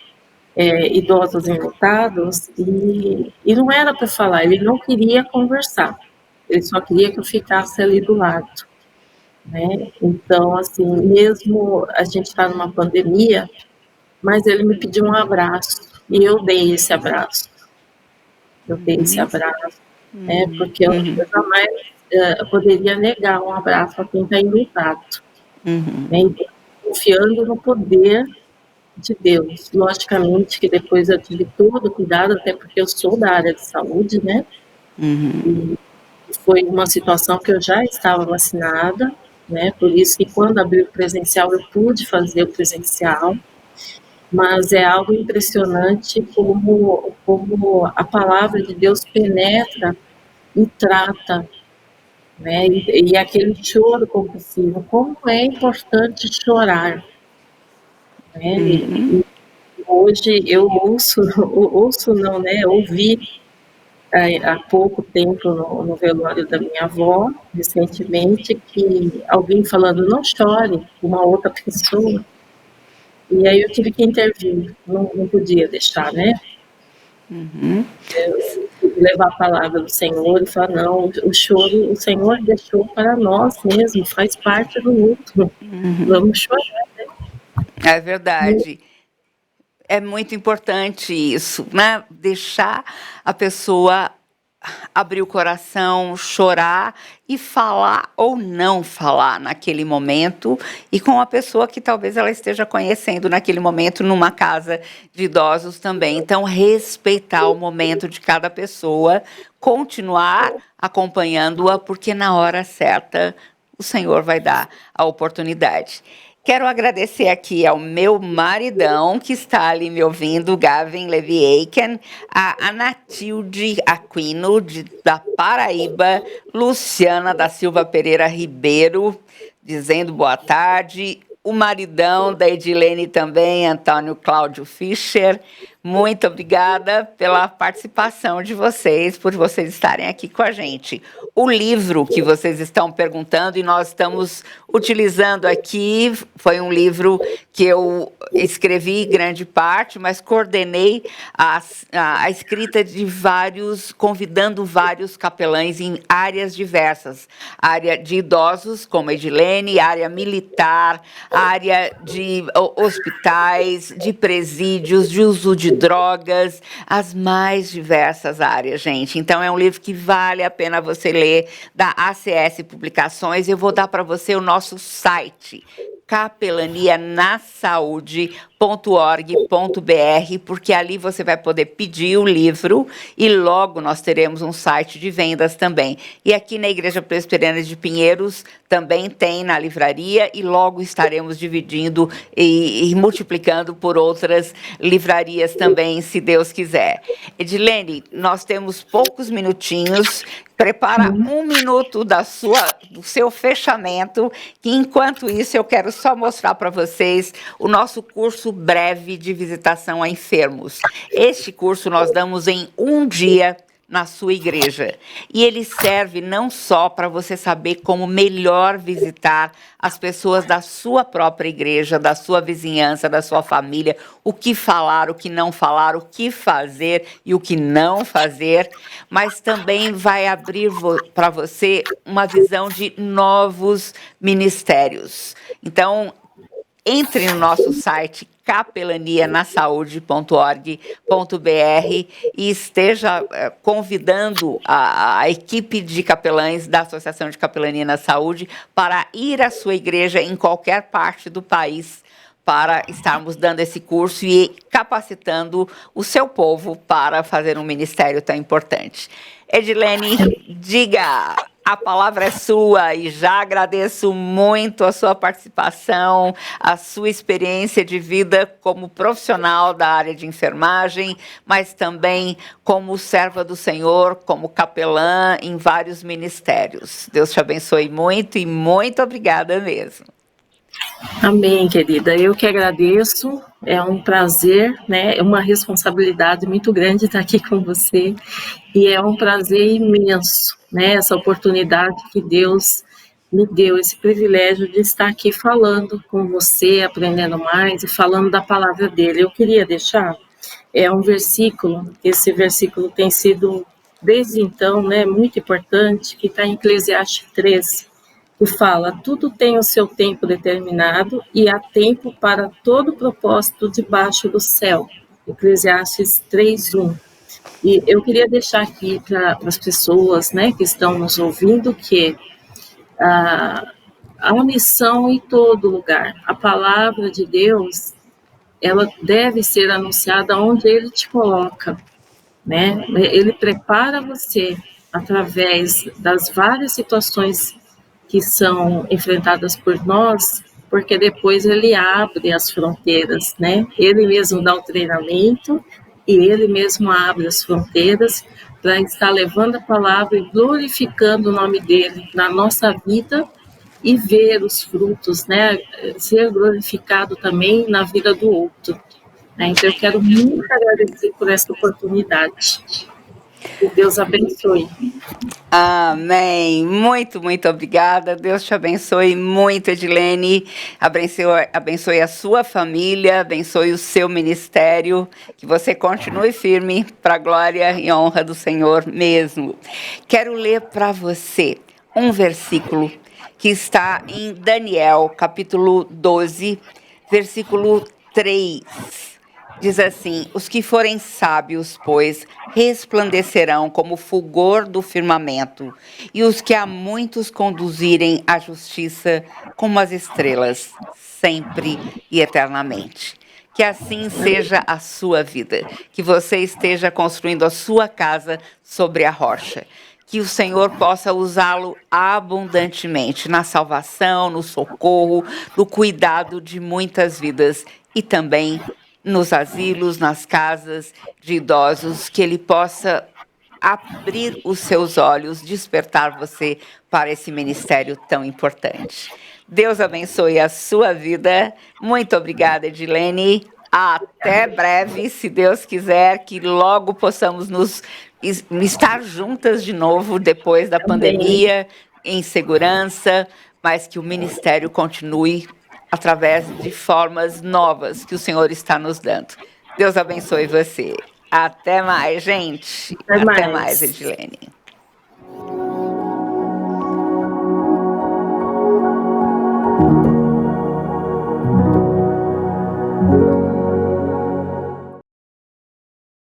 idosos enlutados, e não era para falar, ele não queria conversar, ele só queria que eu ficasse ali do lado, né? Então, assim, mesmo a gente está numa pandemia, mas ele me pediu um abraço, e eu dei esse abraço, porque eu jamais poderia negar um abraço a quem está enlutado, né? Então, confiando no poder de Deus. Logicamente que depois eu tive todo o cuidado, até porque eu sou da área de saúde, né? E foi uma situação que eu já estava vacinada, né? Por isso que quando abriu o presencial eu pude fazer o presencial, mas é algo impressionante como a palavra de Deus penetra e trata, né? E aquele choro compulsivo, como é importante chorar, né? E hoje eu ouço não, né? Ouvi há pouco tempo no velório da minha avó, recentemente, que alguém falando não chore, uma outra pessoa, e aí eu tive que intervir, não podia deixar, né? Levar a palavra do Senhor e falar, não, o choro o Senhor deixou para nós mesmo, faz parte do luto, vamos chorar. É verdade. É muito importante isso, né? Deixar a pessoa abrir o coração, chorar e falar ou não falar naquele momento e com a pessoa que talvez ela esteja conhecendo naquele momento numa casa de idosos também. Então, respeitar o momento de cada pessoa, continuar acompanhando-a, porque na hora certa o Senhor vai dar a oportunidade. Quero agradecer aqui ao meu maridão, que está ali me ouvindo, Gavin Levi Aiken, a Anatilde Aquino, da Paraíba, Luciana da Silva Pereira Ribeiro, dizendo boa tarde, o maridão da Edilene também, Antônio Cláudio Fischer. Muito obrigada pela participação de vocês, por vocês estarem aqui com a gente. O livro que vocês estão perguntando e nós estamos utilizando aqui foi um livro que eu escrevi grande parte, mas coordenei a escrita de vários, convidando vários capelães em áreas diversas. Área de idosos, como a Edilene, área militar, área de hospitais, de presídios, de uso de drogas, as mais diversas áreas, gente. Então, é um livro que vale a pena você ler, da ACS Publicações. Eu vou dar para você o nosso site, capelanianasaude.org.br, porque ali você vai poder pedir o livro e logo nós teremos um site de vendas também. E aqui na Igreja Presbiteriana de Pinheiros também tem na livraria e logo estaremos dividindo e multiplicando por outras livrarias também, se Deus quiser. Edilene, nós temos poucos minutinhos. Prepara 1 minuto do seu fechamento, que enquanto isso eu quero só mostrar para vocês o nosso curso breve de visitação a enfermos. Este curso nós damos em 1 dia na sua igreja. E ele serve não só para você saber como melhor visitar as pessoas da sua própria igreja, da sua vizinhança, da sua família, o que falar, o que não falar, o que fazer e o que não fazer, mas também vai abrir para você uma visão de novos ministérios. Então, entre no nosso site capelanianasaude.org.br e esteja convidando a equipe de capelães da Associação de Capelania na Saúde para ir à sua igreja em qualquer parte do país, para estarmos dando esse curso e capacitando o seu povo para fazer um ministério tão importante. Edilene, diga, a palavra é sua e já agradeço muito a sua participação, a sua experiência de vida como profissional da área de enfermagem, mas também como serva do Senhor, como capelã em vários ministérios. Deus te abençoe muito e muito obrigada mesmo. Amém, querida. Eu que agradeço. É um prazer, né? É uma responsabilidade muito grande estar aqui com você. E é um prazer imenso, né? Essa oportunidade que Deus me deu, esse privilégio de estar aqui falando com você, aprendendo mais e falando da palavra dele. Eu queria deixar um versículo, esse versículo tem sido, desde então, né, muito importante, que está em Eclesiastes 3, que fala: tudo tem o seu tempo determinado e há tempo para todo propósito debaixo do céu. Eclesiastes 3:1. E eu queria deixar aqui para as pessoas, né, que estão nos ouvindo, que há uma missão em todo lugar. A palavra de Deus, ela deve ser anunciada onde Ele te coloca, né? Ele prepara você através das várias situações que são enfrentadas por nós, porque depois ele abre as fronteiras, né? Ele mesmo dá o treinamento e ele mesmo abre as fronteiras para estar levando a palavra e glorificando o nome dele na nossa vida e ver os frutos, né? Ser glorificado também na vida do outro. Né? Então, eu quero muito agradecer por essa oportunidade. Que Deus abençoe. Amém. Muito, muito obrigada. Deus te abençoe muito, Edilene. Abençoe a sua família, abençoe o seu ministério. Que você continue firme para a glória e honra do Senhor mesmo. Quero ler para você um versículo que está em Daniel, capítulo 12, versículo 3. Diz assim: os que forem sábios, pois, resplandecerão como o fulgor do firmamento, e os que a muitos conduzirem à justiça como as estrelas, sempre e eternamente. Que assim seja a sua vida, que você esteja construindo a sua casa sobre a rocha. Que o Senhor possa usá-lo abundantemente na salvação, no socorro, no cuidado de muitas vidas e também nos asilos, nas casas de idosos, que Ele possa abrir os seus olhos, despertar você para esse ministério tão importante. Deus abençoe a sua vida. Muito obrigada, Edilene. Até breve, se Deus quiser, que logo possamos estar juntas de novo depois da Amém. pandemia, em segurança, mas que o ministério continue através de formas novas que o Senhor está nos dando. Deus abençoe você. Até mais, gente. Até Até mais, mais. Edilene.